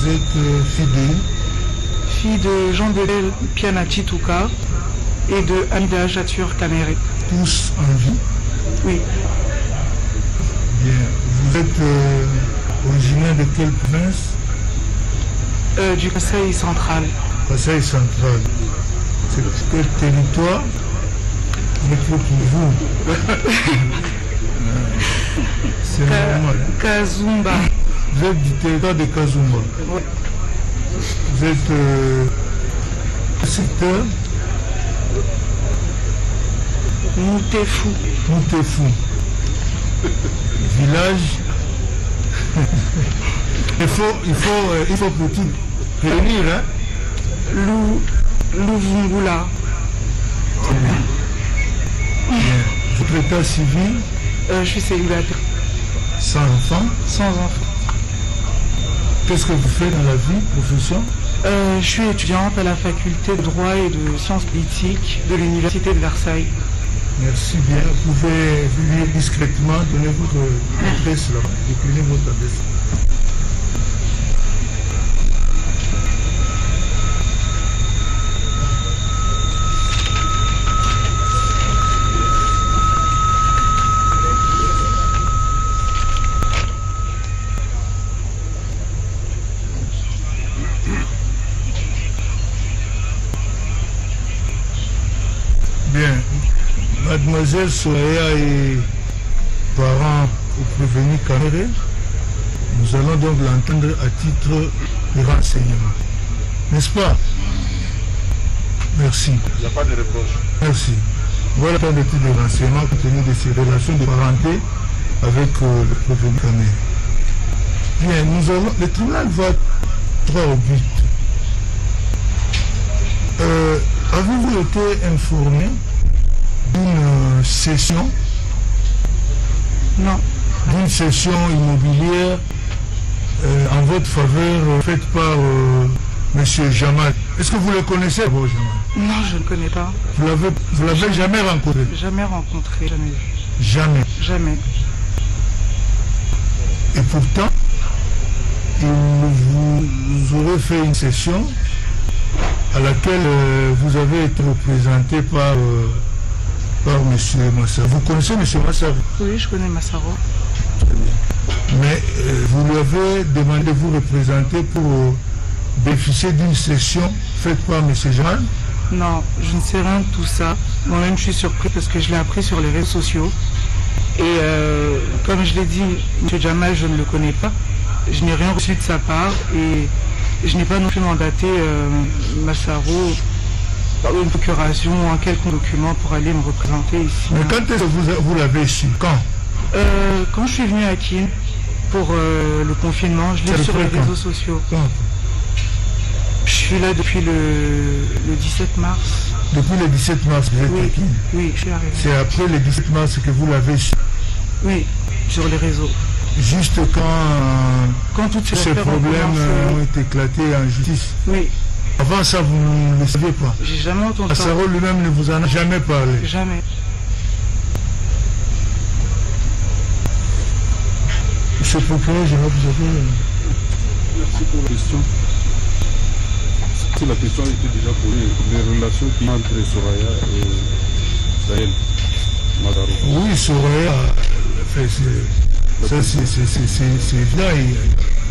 Vous êtes fille de Jean Delel Pianati Touka et de Amida Jatur Kamere. tous en vie? Oui. Bien. Vous êtes originaire de quelle province? Du Conseil central. Conseil central. C'est quel territoire? Pour vous. C'est normal. Kazumba. Vous êtes du territoire de Kazumba. Oui. Vous êtes secteur Moutefou. Moutefou. Village. il faut pour tout réunir, hein? Louvungula. Bien. Votre état civil? Je suis célibataire. Sans enfant? Sans enfant. Qu'est-ce que vous faites dans la vie, profession? Je suis étudiante à la faculté de droit et de sciences politiques de l'université de Versailles. Merci bien. Vous pouvez venir discrètement donner votre adresse là. Décliner votre adresse. Bien. Mademoiselle Soraya est parent au prévenu Kamere. Nous allons donc l'entendre à titre de renseignement. N'est-ce pas? Merci. Il n'y a pas de reproche. Merci. Voilà un titre de renseignement compte tenu de ses relations de parenté avec le prévenu Kamere. Bien, le tribunal va droit au but. Avez-vous été informé d'une cession? Non. D'une cession immobilière en votre faveur faite par M. Jamal. Est-ce que vous le connaissez, vous, Jamal? Non, je ne connais pas. Vous l'avez jamais rencontré? Jamais rencontré, jamais vu. Jamais. Jamais. Et pourtant, vous aurez fait une session à laquelle vous avez été représenté par M. Massaro. Vous connaissez M. Massaro? Oui, je connais Massaro. Très bien. Mais vous lui avez demandé de vous représenter pour bénéficier d'une session faite par M. Jamal? Non, je ne sais rien de tout ça. Moi-même, je suis surpris parce que je l'ai appris sur les réseaux sociaux. Et comme je l'ai dit, M. Jamal, je ne le connais pas. Je n'ai rien reçu de sa part et je n'ai pas non plus mandaté Massaro par une procuration ou un quelconque document pour aller me représenter ici. Mais quand est-ce que vous l'avez su? Quand? Quand je suis venu à Kin pour le confinement, je l'ai vu sur les réseaux sociaux. Quand? Je suis là depuis le 17 mars. Depuis le 17 mars, vous êtes Oui, à Kin? oui, je suis arrivé. C'est après le 17 mars que vous l'avez su? Oui, sur les réseaux. Juste quand toutes ces problèmes ont été éclatés en justice? Oui. Avant ça, vous ne le saviez pas? J'ai jamais entendu ça. Massaro lui-même ne vous en a jamais parlé? Jamais. Monsieur le procureur, je vais vous avez... Merci pour la question. Si la question a été déjà posée, les relations qui entre Soraya et Sahel Madaro. Oui, Soraya, ça c'est évident.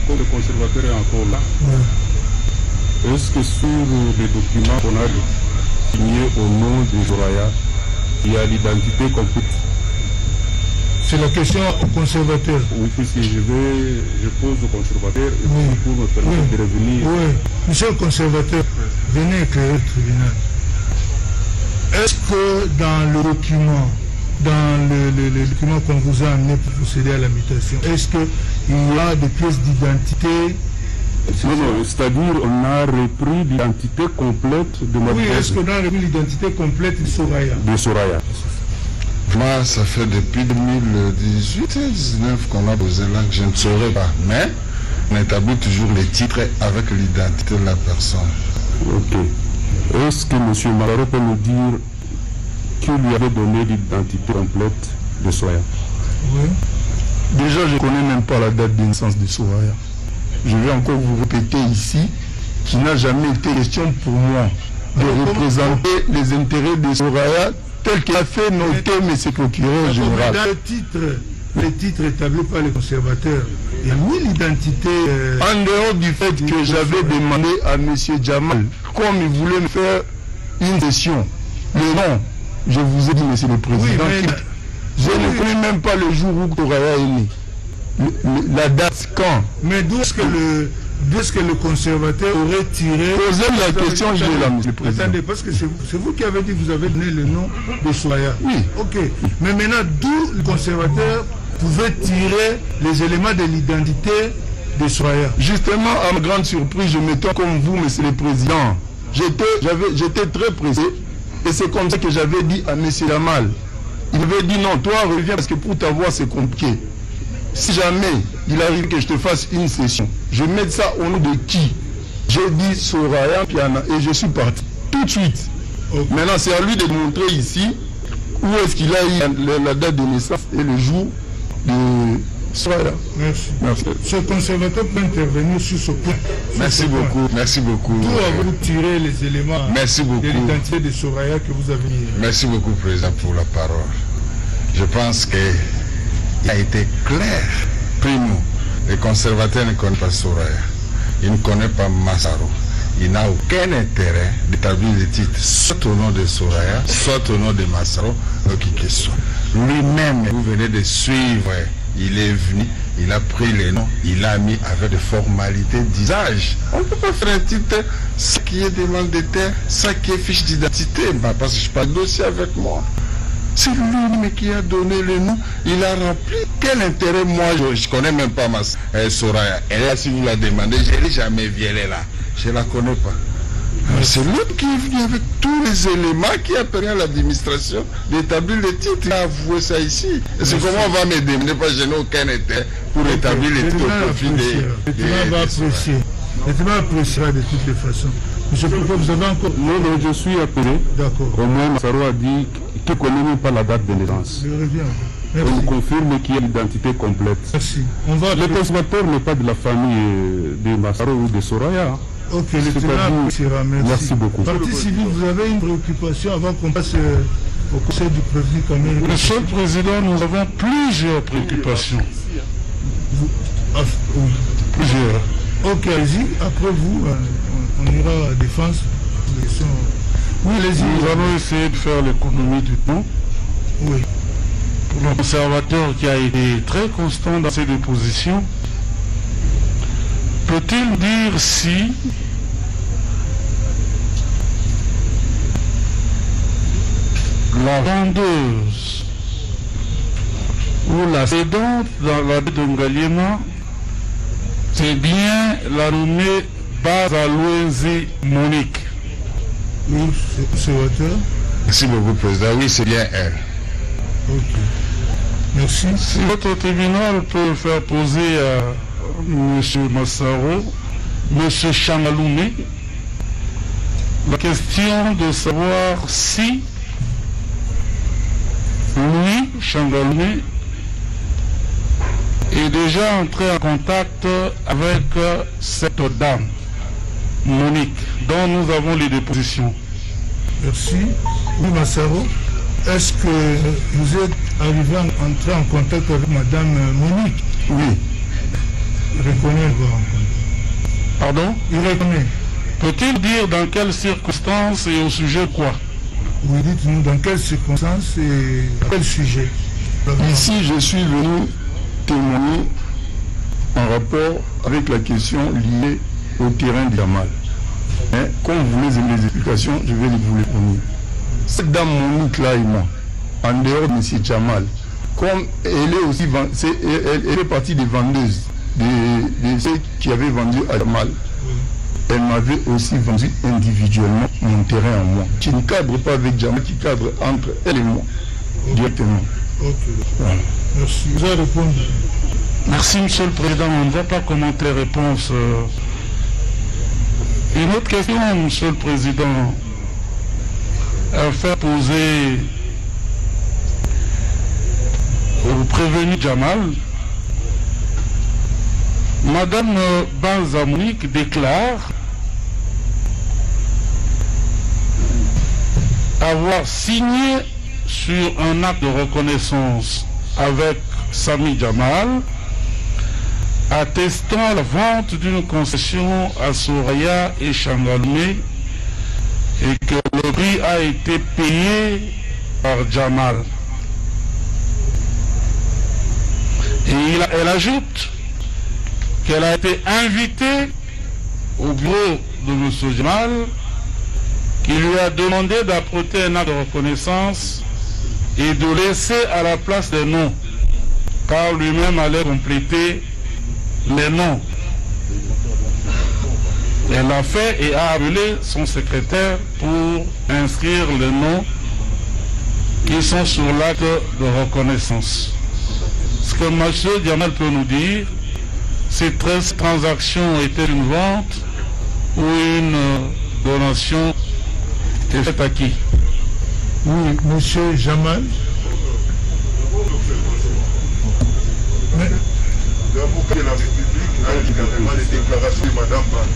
Comme le conservateur est encore là, Ouais. est-ce que sur les documents qu'on a signés au nom de Soraya, il y a l'identité complète? C'est la question au conservateur. Oui, puisque je pose au conservateur et Oui. pour me permettre de revenir. Oui, monsieur le conservateur, venez éclairer le tribunal. Est-ce que dans le document, le document qu'on vous a amené pour procéder à la mutation, est-ce qu'il y a des pièces d'identité? Non, c'est-à-dire on a repris l'identité complète de ma Oui, est-ce qu'on a repris l'identité complète de Soraya? de Soraya. Moi, ça fait depuis 2018-2019 qu'on a posé là, que je ne saurais pas. Mais on établit toujours les titres avec l'identité de la personne. Ok. Est-ce que M. Madaro peut nous dire qui lui avait donné l'identité complète de Soraya? Oui. Déjà, je ne connais même pas la date de naissance de Soraya. je vais encore vous répéter ici, qu'il n'a jamais été question pour moi de représenter les intérêts de Soraya tel qu'il a fait noter M. le procureur général. Dans les titres établis par les conservateurs, il y a mis l'identité... En dehors du fait que j'avais demandé à M. Jamal, comme il voulait me faire une session, le nom, je vous ai dit, M. le Président, oui, je ne connais même pas le jour où Soraya est né. La date, quand. Mais d'où est-ce que le conservateur aurait tiré... Posez la question, je l'ai là, M. le Président. Attendez, parce que c'est vous qui avez dit que vous avez donné le nom de Soraya. Oui. Ok. Mais maintenant, d'où le conservateur pouvait tirer les éléments de l'identité de Soraya? Justement, à ma grande surprise, je m'étais comme vous, M. le Président. J'étais très pressé. Et c'est comme ça que j'avais dit à M. Jamal. Il avait dit non, toi reviens parce que pour t'avoir c'est compliqué. Si jamais il arrive que je te fasse une session, je mets ça au nom de qui? J'ai dit Soraya Piana et je suis parti tout de suite. Okay. Maintenant c'est à lui de montrer ici où est-ce qu'il a eu la date de naissance et le jour de Soraya. Merci. Merci. Ce conservateur peut intervenir sur ce point. Merci beaucoup. Merci beaucoup. D'où avez-vous tiré les éléments de l'identité de Soraya que vous avez mis? Merci beaucoup, Président, pour la parole. Je pense qu'il a été clair. Primo, les conservateurs ne connaissent pas Soraya. Ils ne connaissent pas Massaro. Il n'a aucun intérêt d'établir des titres soit au nom de Soraya, soit au nom de Massaro, qui que ce soit. Lui-même, vous venez de suivre, il est venu, il a pris les noms, il a mis avec des formalités d'usage. On ne peut pas faire un titre, ça qui est demande de terre, ça qui est fiche d'identité, parce que je n'ai pas de dossier avec moi. C'est lui qui a donné le nom, il a rempli. Quel intérêt, moi, je ne connais même pas ma Soraya. Elle là, si vous la demandez, je n'ai jamais vu, elle est là. Je ne la connais pas. C'est l'autre qui est venu avec tous les éléments qui a permis à l'administration d'établir les titres. Il a avoué ça ici. C'est comment on va me demander, parce que je n'ai aucun intérêt pour établir les titres au profit des... Le va apprécier. Le tribunal appréciera de toutes les façons. Monsieur Pourquoi vous avez encore... Non, je suis appelé. D'accord. Au moins, Massaro a dit qu'il ne connaît même pas la date de naissance. Je reviens. Merci. On confirme qu'il y a l'identité complète. Merci. Le conservateur n'est pas de la famille de Massaro ou de Soraya. Ok, le tribunal appréciera. Merci beaucoup. Partie civile, vous avez une préoccupation avant qu'on passe au conseil du prévenu Kamel? Monsieur le Président, nous avons plusieurs préoccupations. Plusieurs. Ok, allez-y. Après vous, on ira à la défense. Oui, allez-y. Nous allons essayer de faire l'économie du temps. Oui. Pour le conservateur qui a été très constant dans ses dépositions, peut-il dire si la vendeuse ou la cédante dans la baie de Ngaliema, c'est bien la nommée Bazalouenzi Monique? Oui, c'est conservateur. Merci beaucoup, Président. Oui, c'est bien elle. Ok. Merci. Si votre tribunal peut faire poser à M. Massaro, M. Changaloumé, la question de savoir si lui, Changaloumé, est déjà entré en contact avec cette dame, Monique, dont nous avons les dépositions. Merci. Oui, Massaro, est-ce que vous êtes arrivé à entrer en contact avec Madame Monique? Oui. Il reconnaît le voir. Pardon? Il reconnaît. Peut-il dire dans quelles circonstances et au sujet de quoi? Oui, dites-nous dans quelles circonstances et à quel sujet? Ici, je suis venu témoigner en rapport avec la question liée au terrain de Jamal. Mais comme vous voulez les explications, je vais vous les fournir. Cette dame Monique là et moi, en dehors de M. Jamal, comme elle est aussi elle est partie des vendeuses, de ceux qui avaient vendu à Jamal, elle m'avait aussi vendu individuellement mon terrain à moi, qui ne cadre pas avec Jamal, qui cadre entre elle et moi, directement. Ok. Voilà. Merci. Vous allez répondre. Merci, Monsieur le Président. On ne va pas commenter les réponses. Une autre question, Monsieur le Président, à faire poser au prévenu Jamal. Madame Banzamonique déclare avoir signé sur un acte de reconnaissance avec Sami Jamal attestant la vente d'une concession à Soraya et Changalmé et que le prix a été payé par Jamal. Et elle ajoute qu'elle a été invitée au bureau de M. Jamal qui lui a demandé d'apporter un acte de reconnaissance et de laisser à la place des noms, car lui-même allait compléter les noms. Elle l'a fait et a appelé son secrétaire pour inscrire les noms qui sont sur l'acte de reconnaissance. Ce que M. Jamal peut nous dire, ces 13 transactions étaient une vente ou une donation est faite à qui? Oui, monsieur Jamal. Mais l'avocat de la République a également les déclarations de Madame Ban.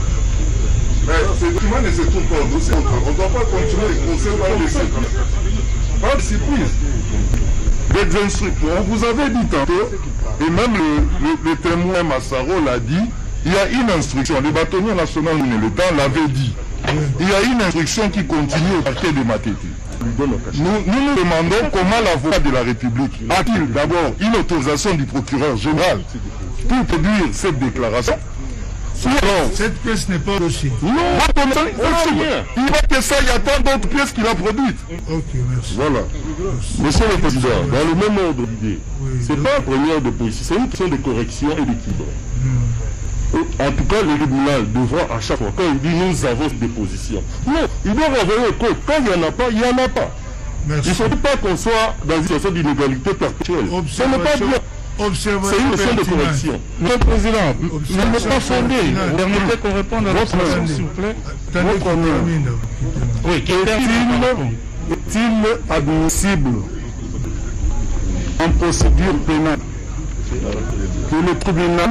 Mais ces documents ne se trouvent pas au dossier. On ne doit pas continuer les procès par les circuits. Pas de surprise. Les instructeurs, on vous avait dit tantôt, et même le témoin Massaro l'a dit, il y a une instruction, le bâtonnier national Nélétan l'avait dit. Il y a une instruction qui continue au parquet de Matete. Nous nous demandons comment l'avocat de la République a-t-il d'abord une autorisation du procureur général pour produire cette déclaration. Cette pièce n'est pas dossier. Non, il voit que ça, il y a tant d'autres pièces qu'il a produites. Ok, merci. Voilà. Monsieur le Président, dans le même ordre d'idée, ce n'est pas une première de position, c'est une question de correction et d'équilibre. En tout cas, le tribunal devra à chaque fois, quand il dit nous avons des positions, non, il doit revenir au code. Quand il n'y en a pas, il n'y en a pas. Merci. Il ne faut pas qu'on soit dans une situation d'inégalité perpétuelle. Ce n'est pas bien. C'est une question de correction. Monsieur le Président, il n'est pas fondé. Vous permettez qu'on réponde à votre question, s'il vous plaît. Oui, est-il admissible en procédure pénale que le tribunal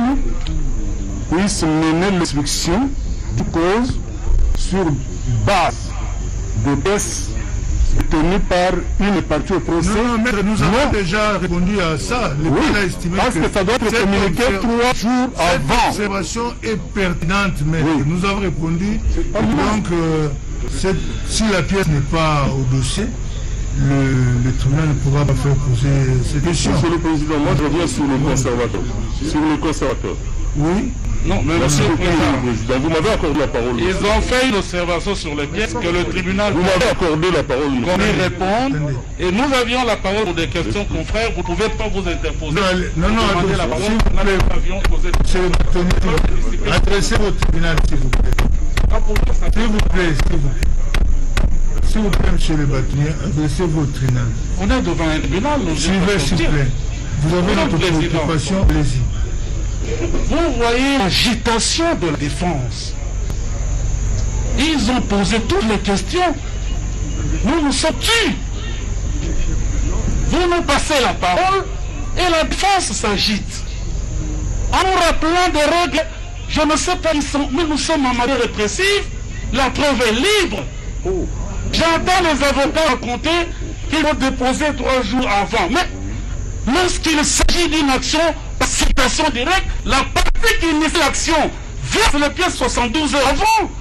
puisse mener l'instruction du cause sur base de pièces tenues par une partie au procès? Non, mais nous avons déjà répondu à ça. Le oui, a estimé parce que ça doit être communiqué 3 jours avant. Cette observation est pertinente, mais oui. Nous avons répondu. Donc, si la pièce n'est pas au dossier, le tribunal ne pourra pas faire poser cette question. Monsieur le Président, moi je reviens sur le conservateur. Sur le conservateur. Oui. Non, mais monsieur le Président, vous m'avez accordé la parole. Ils ont fait une observation sur les pièces que le tribunal... Vous m'avez accordé la parole. Qu'on y réponde. Et nous avions la parole pour des questions confrères. Vous ne pouvez pas vous interposer. Non, la parole. Adressez au tribunal, s'il vous plaît. S'il vous plaît, monsieur le bâtonnier, adressez-vous au tribunal. On est devant un tribunal. Suivez, s'il vous plaît. Vous avez notre préoccupation, allez-y. Vous voyez l'agitation de la défense. Ils ont posé toutes les questions. Nous nous sommes tus. Vous nous passez la parole et la défense s'agite. En nous rappelant des règles, je ne sais pas, mais nous sommes en matière répressive, la preuve est libre. J'entends les avocats raconter qu'ils vont déposer 3 jours avant. Mais lorsqu'il s'agit d'une action par citation directe, la partie qui initie l'action verse les pièces 72 heures avant.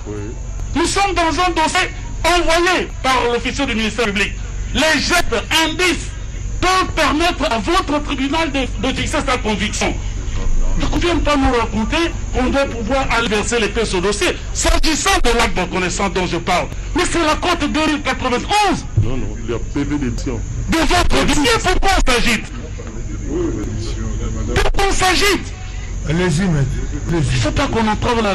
Nous sommes dans un dossier envoyé par l'officier du ministère public. Les gestes, indices peuvent permettre à votre tribunal de fixer sa conviction. Donc, on ne vient pas nous raconter qu'on doit pouvoir aller verser les pièces au dossier. S'agissant de l'acte de reconnaissance dont je parle, mais c'est la Côte 2091. Non, il y a PV d'édition. De votre dossier, pourquoi on s'agite? Pourquoi on s'agite? Allez-y, maître. Il ne faut pas qu'on entrave la...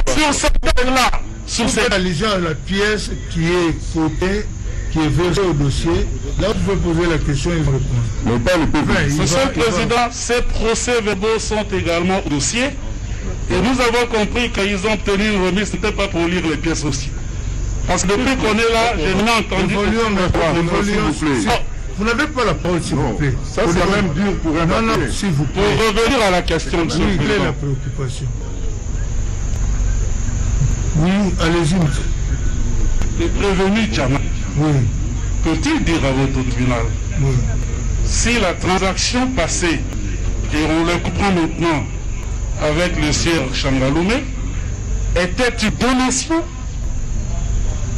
Sur cette là, sur cette allusion à la pièce qui est cotée, qui est versée au dossier, là vous pouvez poser la question et répondre. Mais pas le PV. Monsieur le Président, ces procès-verbaux sont également au dossier. Et nous avons compris qu'ils ont obtenu une remise, ce n'était pas pour lire les pièces aussi. Parce que depuis qu'on est là, je n'ai entendu... Vous n'avez pas la parole, s'il vous plaît. Ça, c'est quand même dur pour un Non, s'il vous plaît. Pour revenir à la question, monsieur le Quelle est Président. la préoccupation? Oui, allez-y, monsieur. Le prévenu Djamal Oui, peut-il dire à votre tribunal oui. si la transaction passée, et on le comprend maintenant avec le sieur Changaloumé, était une donation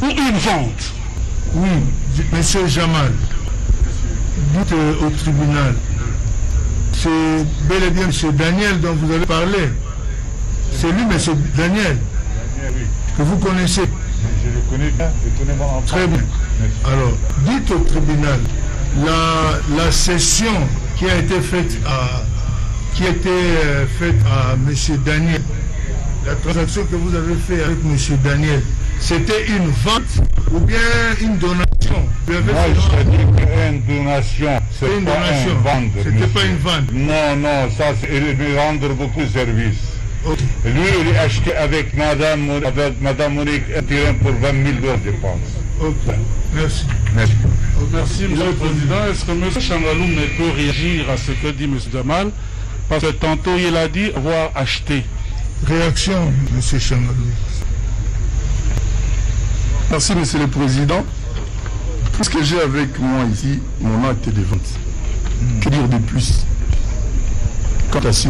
ou une vente? Oui, monsieur Jamal, dites au tribunal, c'est bel et bien monsieur Daniel dont vous avez parlé. C'est lui, monsieur Daniel, que vous connaissez. Je le connais bien, je connais mon enfant. Très bien. Alors, dites au tribunal, la session qui a été faite à monsieur Daniel, la transaction que vous avez faite avec monsieur Daniel, c'était une vente ou bien une donation? Moi, je dis que c'est une donation, c'est une pas donation. une vente. C'était pas une vente. Non, ça, il me rendre beaucoup de services. Ok. Lui, il a acheté avec Madame Monique un terrain pour 20 000 $, je pense. Ok. Merci. Merci. Merci, monsieur le Président. Est-ce que monsieur Changaloum peut réagir à ce que dit monsieur Djamal? Parce que tantôt, il a dit avoir acheté. Réaction, monsieur Changalou. Merci, Monsieur le Président. Tout ce que j'ai avec moi ici, mon acte de vente. Que dire de plus? Quant à ce.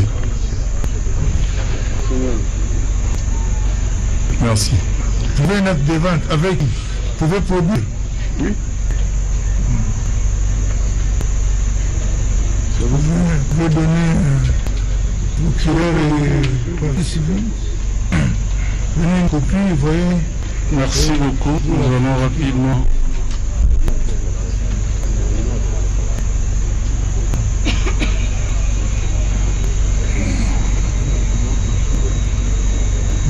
Merci. Vous avez un acte de vente avec. Vous pouvez produire? Oui. Vous pouvez donner procureur et partie civile. Donnez une copie, vous voyez. Merci beaucoup. Nous allons rapidement.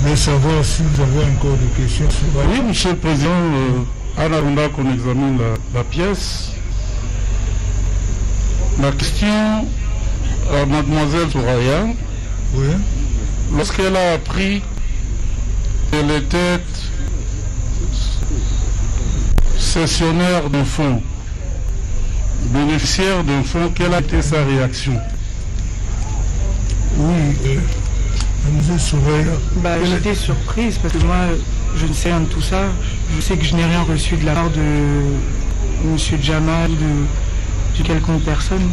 De savoir si vous avez encore des questions sur la... Oui, monsieur le Président, en attendant qu'on examine la pièce, la question à mademoiselle Soraya, Oui. lorsqu'elle a appris qu'elle était cessionnaire d'un fonds, bénéficiaire d'un fonds, quelle a été sa réaction? Oui, mademoiselle Soraya. J'étais surprise parce que moi, je ne sais rien de tout ça. Je sais que je n'ai rien reçu de la part de M. Djamal, de quelconque personne.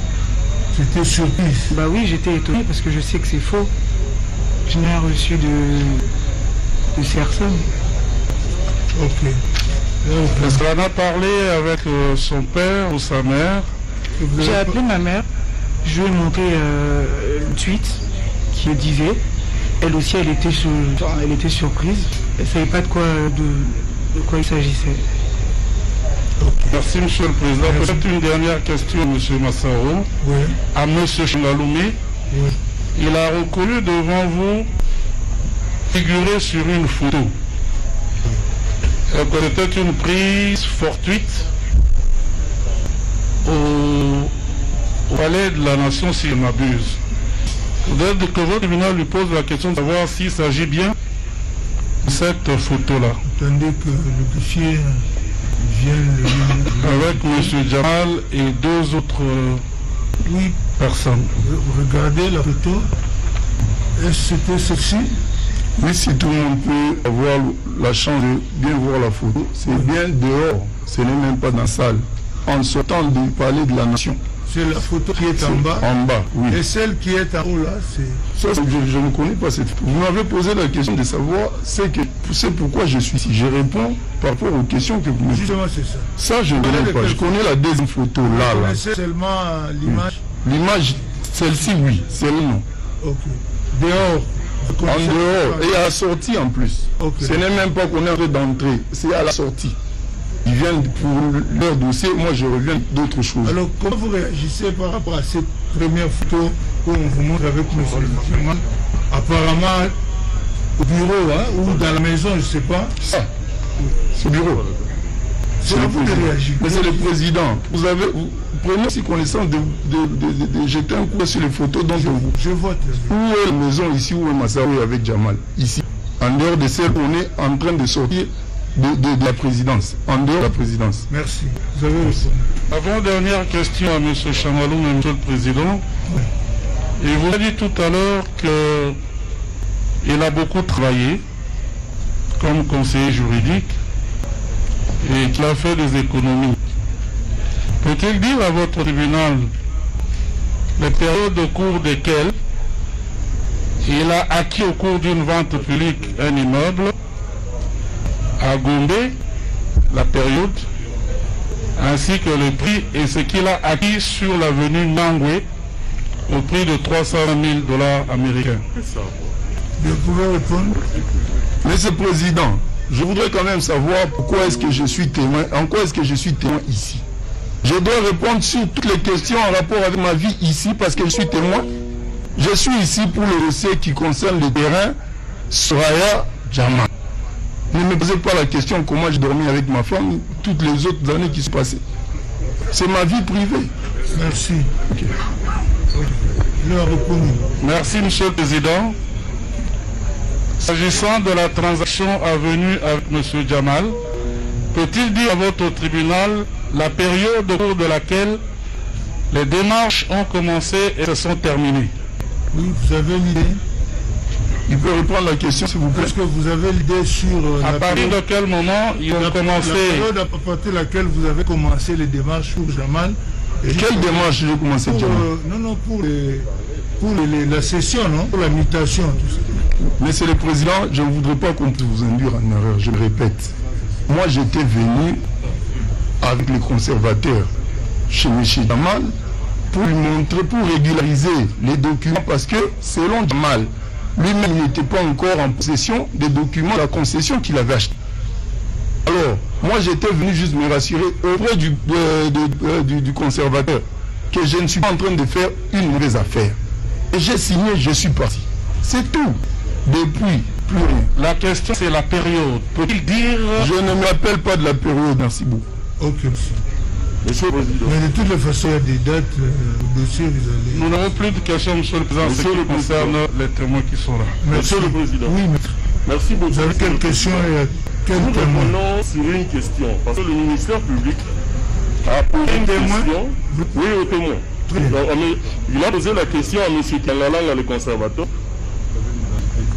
J'étais surprise. Bah oui, j'étais étonné parce que je sais que c'est faux. Je n'ai rien reçu de ces personnes. Ok. Est-ce qu'elle en a parlé avec son père ou sa mère? J'ai appelé ma mère, je lui ai montré une tweet qui disait, elle aussi elle était surprise, elle ne savait pas de quoi il s'agissait. Merci monsieur le Président. Peut-être une dernière question, monsieur Massaro, Oui. à monsieur Changaloumé. Oui. Il a reconnu devant vous figurer sur une photo. C'était une prise fortuite au palais de la nation, si je m'abuse. Peut-être que votre tribunal lui pose la question de savoir s'il s'agit bien de cette photo-là. Attendez que le dossier vienne Avec M. Djamal et deux autres Oui. personnes. Regardez la photo. Est-ce que c'était ceci? Oui, si tout le monde peut avoir la chance de bien voir la photo, c'est bien dehors, ce n'est même pas dans la salle. En sortant du palais de la nation. C'est la photo qui est en bas. En bas, oui. Et celle qui est en haut là, c'est... Ça, je ne connais pas cette photo. Vous m'avez posé la question de savoir c'est pourquoi je suis ici. Je réponds par rapport aux questions que vous me posez. Justement, c'est ça. Ça, je ne connais pas. Je connais la deuxième photo là. Vous connaissez seulement l'image? L'image, celle-ci, oui. Celle-là, non. Ok. Dehors. En dehors. Et à la sortie en plus. Okay. Ce n'est même pas qu'on est en train d'entrer. C'est à la sortie. Ils viennent pour leur dossier. Moi, je reviens d'autres choses. Alors, comment vous réagissez par rapport à cette première photo qu'on vous montre avec M. Djamal? Apparemment, au bureau, hein, ou dans la maison, je ne sais pas. Ça, c'est au bureau. C'est à vous de réagir. Mais c'est le président. Vous prenez aussi connaissance de jeter un coup sur les photos dont vous. Je vote. Où est la maison ici, où est Massaoui avec Djamal? Ici. En dehors de celle où on est en train de sortir de la présidence. En dehors de la présidence. Merci. Vous avez répondu. Avant-dernière question à M. Chamaloun, M. le Président. Il vous a dit tout à l'heure qu'il a beaucoup travaillé comme conseiller juridique et qu'il a fait des économies. Peut-il dire à votre tribunal les périodes au cours desquelles il a acquis au cours d'une vente publique un immeuble à Gombe, la période, ainsi que le prix et ce qu'il a acquis sur l'avenue Nangwe au prix de 300 000 $ américains? Vous pouvez répondre? Monsieur le Président, je voudrais quand même savoir pourquoi est-ce que je suis témoin, en quoi est-ce que je suis témoin ici. Je dois répondre sur toutes les questions en rapport avec ma vie ici parce que je suis témoin. Je suis ici pour le dossier qui concerne le terrain Soraya Jamal. Ne me posez pas la question comment j'ai dormi avec ma femme toutes les autres années qui se passaient. C'est ma vie privée. Merci. Okay. Merci, Monsieur le Président. S'agissant de la transaction avenue avec M. Jamal, peut-il dire à votre tribunal la période au cours de laquelle les démarches ont commencé et se sont terminées? Oui, vous avez l'idée. Il peut répondre à la question, s'il vous plaît. Est-ce que vous avez l'idée sur... à partir de quel moment ils ont commencé? La période à partir de laquelle vous avez commencé les démarches sur Jamal. Quelle démarche j'ai commencé Jamal? Non, pour la session, non? Pour la mutation, tout ça. Monsieur le Président, je ne voudrais pas qu'on puisse vous induire en erreur, je le répète. Moi, j'étais venu avec les conservateurs chez M. Jamal pour lui montrer, pour régulariser les documents, parce que selon Jamal, lui-même n'était pas encore en possession des documents de la concession qu'il avait acheté. Alors, moi j'étais venu juste me rassurer auprès du conservateur que je ne suis pas en train de faire une mauvaise affaire. Et j'ai signé, je suis parti. C'est tout. Depuis, plus rien. La question c'est la période. Peut-il dire... Je ne me rappelle pas de la période, merci beaucoup. Ok, Monsieur le Président. Mais de toutes les façons, il y a des dates, au dossier, vous allez... Nous n'avons plus de questions, Monsieur le Président, ce qui concerne les témoins qui sont là. Merci. Monsieur le Président. Oui, maître. Merci beaucoup. Vous avez quelle question et quel Nous témoin? revenons sur une question, parce que le ministère public a posé une question... Oui, au témoin. Il a posé la question à M. Kangalanga, le conservateur,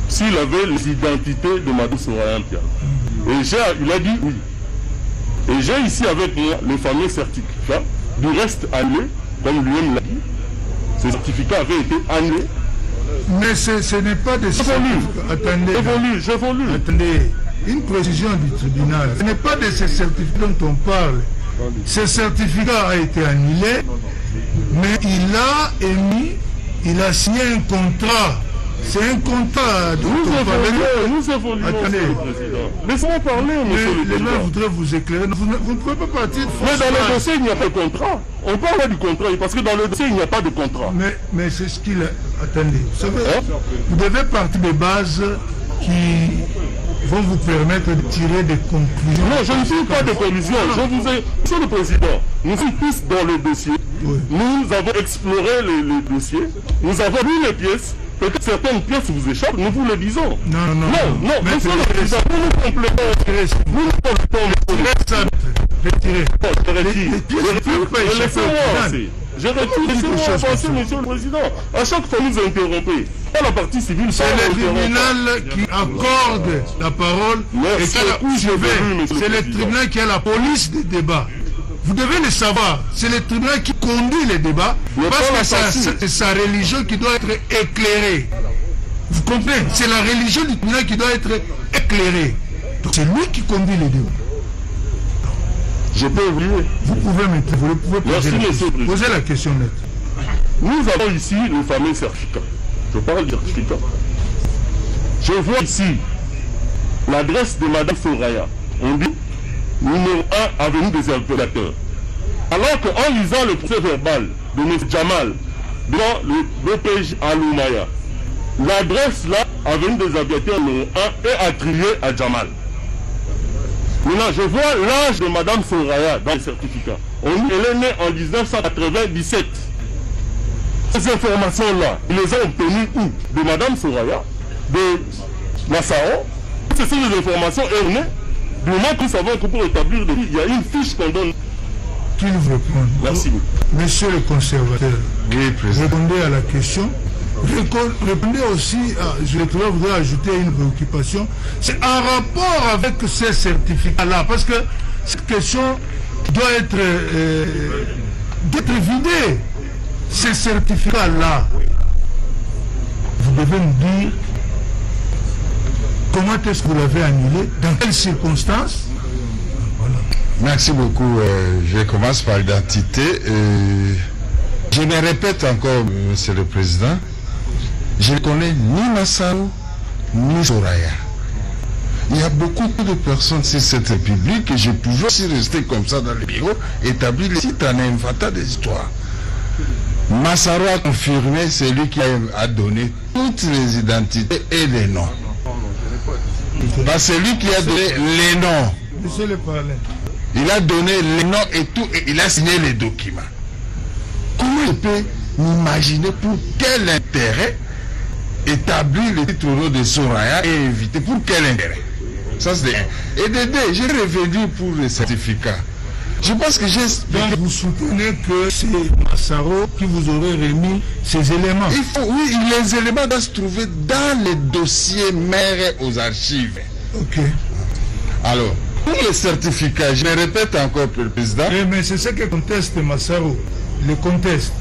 s'il avait les identités de Mme Soraya Mpiana. Et il a dit oui. Et j'ai ici avec moi le fameux certificat, du reste annulé, comme lui-même l'a dit. Ce certificat avait été annulé. Mais ce n'est pas des certificats. Attendez. Attendez. Une précision du tribunal. Ce n'est pas de ces certificats dont on parle. Ce certificat a été annulé, mais il a signé un contrat. C'est un contrat. Nous évoluons. Attendez. Laissez-moi parler, monsieur le Président. Les gens voudraient vous éclairer. Vous ne pouvez pas partir de Mais dans le dossier, il n'y a pas de contrat. On parle du contrat, parce que dans le dossier, il n'y a pas de contrat. Mais c'est ce qu'il a... Attendez. Vous savez, vous devez partir des bases qui vont vous permettre de tirer des conclusions. Non, je ne suis pas de conclusion. Monsieur le Président, nous sommes tous dans le dossier. Oui. Nous avons exploré les dossiers. Nous avons lu les pièces. Peut-être certaines pièces vous échappent, nous vous le disons. Non, monsieur le Président, nous complétons. Je retire, laissez-moi avancer, monsieur le Président. À chaque fois, nous interrompez. Pas la partie civile, c'est le tribunal qui accorde la parole. C'est le tribunal qui a la police des débats. Vous devez le savoir, c'est le tribunal qui conduit les débats, parce que c'est sa religion qui doit être éclairée. Vous comprenez? C'est la religion du tribunal qui doit être éclairée. Donc c'est lui qui conduit les débats. Je peux oublier. Vous pouvez poser la question nette. Nous avons ici le fameux certificat. Je parle du certificat. Je vois ici l'adresse de Mme Soraya. On dit numéro 1, avenue des Aviateurs. Alors qu'en lisant le procès verbal de M. Jamal dans le BPJ à Loumaya, l'adresse là, avenue des Aviateurs numéro 1, est attribuée à Jamal. Maintenant, je vois l'âge de Mme Soraya dans le certificat. On dit qu'elle est née en 1997. Ces informations-là, ils les ont obtenues où? De Mme Soraya, de Nassao. Ce sont des informations erronées. Du moment que nous savons que pour établir des filles, il y a une fiche qu'on donne. qu'il vous réponde. Merci beaucoup. Monsieur le conservateur, Oui, président. répondez à la question. Répondez aussi, je voudrais ajouter une préoccupation, c'est en rapport avec ces certificats-là, parce que cette question doit être vidée. Ces certificats-là, vous devez me dire comment est-ce que vous l'avez annulé, dans quelles circonstances. Voilà. Merci beaucoup. Je commence par l'identité. Je me répète encore, Monsieur le Président, je ne connais ni Massaro, ni Soraya. Il y a beaucoup de personnes sur cette république et je pouvais aussi rester comme ça dans le bureau, établir les sites en inventant des histoires. Massaro a confirmé, c'est lui qui a donné toutes les identités et les noms. C'est lui qui a donné les noms. Monsieur le Parlement. Il a donné les noms et tout, et il a signé les documents. Comment je peux m'imaginer pour quel intérêt établir les titres au nom de Soraya et éviter, pour quel intérêt? Ça c'est un. Et de deux, j'ai revenu pour les certificats. Je pense que j'ai... Donc vous soutenez que c'est Massaro qui vous aurait remis ces éléments? Il faut, oui, les éléments doivent se trouver dans les dossiers mères aux archives. Ok. Alors, pour les certificats, je me répète encore pour le président. Mais c'est ce que conteste Massaro. Le conteste.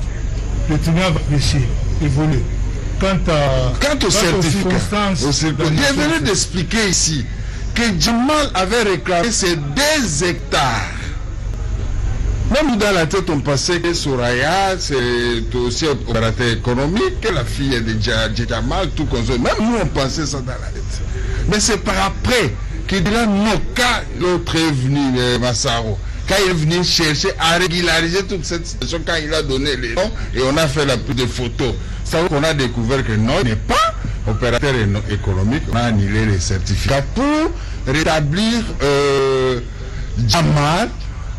Le tribunal va apprécier, évoluer. Quant aux certificats, je venais d'expliquer ici que Jamal avait réclamé ces 2 hectares. Même dans la tête, on pensait que Soraya, c'est aussi un opérateur économique, que la fille est de Jamal, tout comme ça. Même nous, on pensait ça dans la tête. Mais c'est par après qu'il dit là, non, quand l'autre est venu, Massaro, quand il est venu chercher à régulariser toute cette situation, quand il a donné les noms, et on a fait la plus de photos, ça qu'on a découvert que non, il n'est pas opérateur économique, on a annulé les certificats pour rétablir Jamal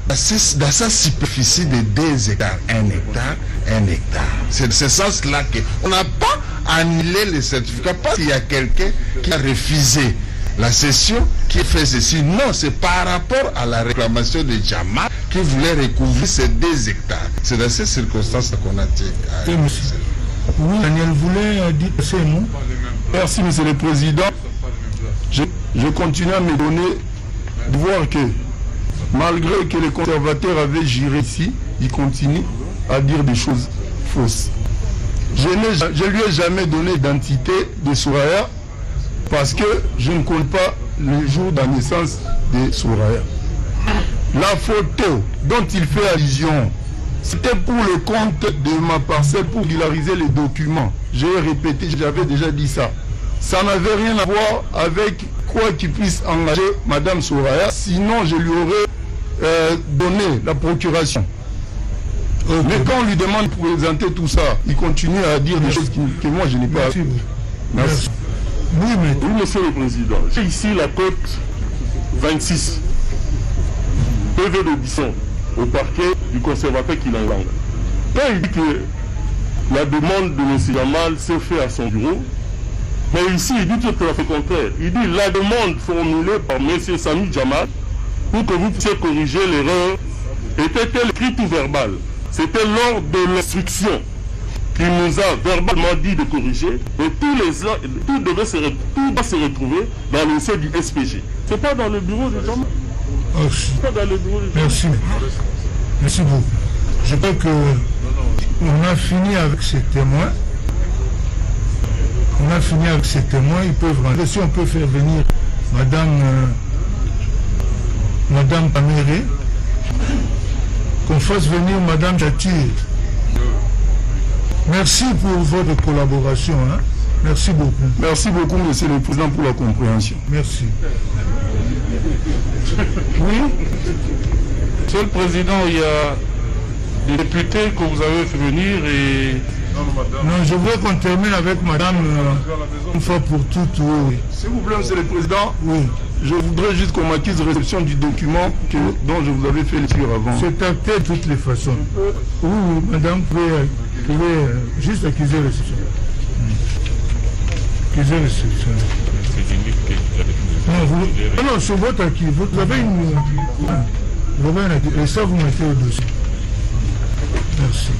dans sa superficie de 2 hectares, 1 hectare, 1 hectare. C'est de ce sens-là qu'on n'a pas annulé les certificats parce qu'il y a quelqu'un qui a refusé la cession, qui fait ceci. Non, c'est par rapport à la réclamation de Jamal qui voulait recouvrir ces 2 hectares. C'est dans ces circonstances qu'on a tiré. Oui, Daniel voulait dire ces mots. Merci, Monsieur le Président. Je continue à me donner de voir que malgré que les conservateurs avaient géré ici, ils continuent à dire des choses fausses. Je ne lui ai jamais donné d'identité de Soraya parce que je ne connais pas le jour de la naissance de Soraya. La photo dont il fait allusion, c'était pour le compte de ma parcelle pour régulariser les documents. J'ai répété, j'avais déjà dit ça. Ça n'avait rien à voir avec quoi qu'il puisse engager Madame Soraya, sinon je lui aurais donné la procuration. Okay. Mais quand on lui demande de présenter tout ça, il continue à dire des choses que moi je n'ai pas. Merci. Merci. Oui, Monsieur le Président, j'ai ici la cote 26, PV d'audition au parquet du conservateur qui l'enlève. Quand il dit que la demande de M. Jamal s'est faite à son bureau, mais ici il dit tout à fait contraire. Il dit la demande formulée par M. Sami Jamal pour que vous puissiez corriger l'erreur était-elle écrite ou verbale? C'était lors de l'instruction qu'il nous a verbalement dit de corriger et tout doit se retrouver dans le dossier du SPG. Ce n'est pas dans le bureau de Jamal. Merci. Merci beaucoup. Je crois qu'on a fini avec ces témoins. On a fini avec ces témoins. Ils peuvent rentrer. Si on peut faire venir Madame Paméré, qu'on fasse venir Madame Jatir. Merci pour votre collaboration. Hein. Merci beaucoup. Merci beaucoup, Monsieur le Président, pour la compréhension. Merci. Oui. Monsieur le Président, il y a des députés que vous avez fait venir et... Non, je veux qu'on termine avec Madame une fois pour toutes. Oui. S'il vous plaît, Monsieur le Président, oui. Je voudrais juste qu'on m'accuse réception du document dont je vous avais fait lecture avant. C'est acté de toutes les façons. Oui, Madame, vous pouvez juste accuser réception. Accuser réception. Non, c'est votre acquis. Vous avez une... Robin a dit, et ça vous mettez au-dessus. Merci.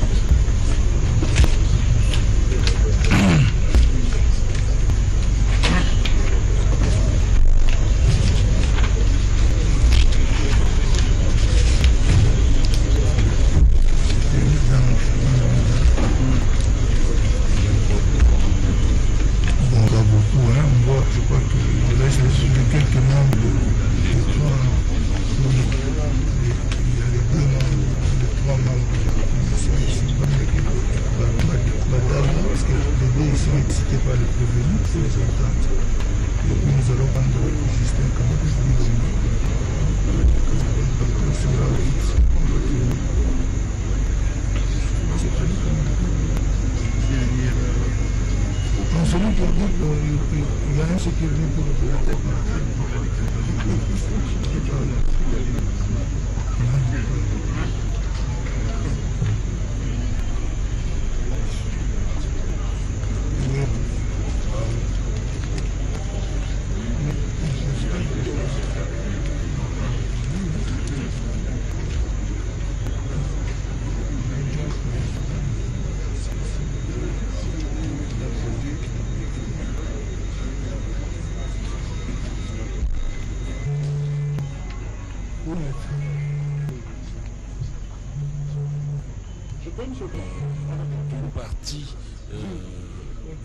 Une partie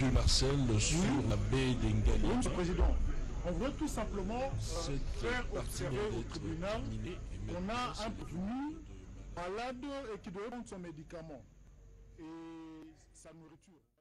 de Marcel sur la baie d'Engali. Monsieur le Président, on veut tout simplement faire observer au tribunal qu'on a un prévenu malade et qui doit prendre son médicament et sa nourriture.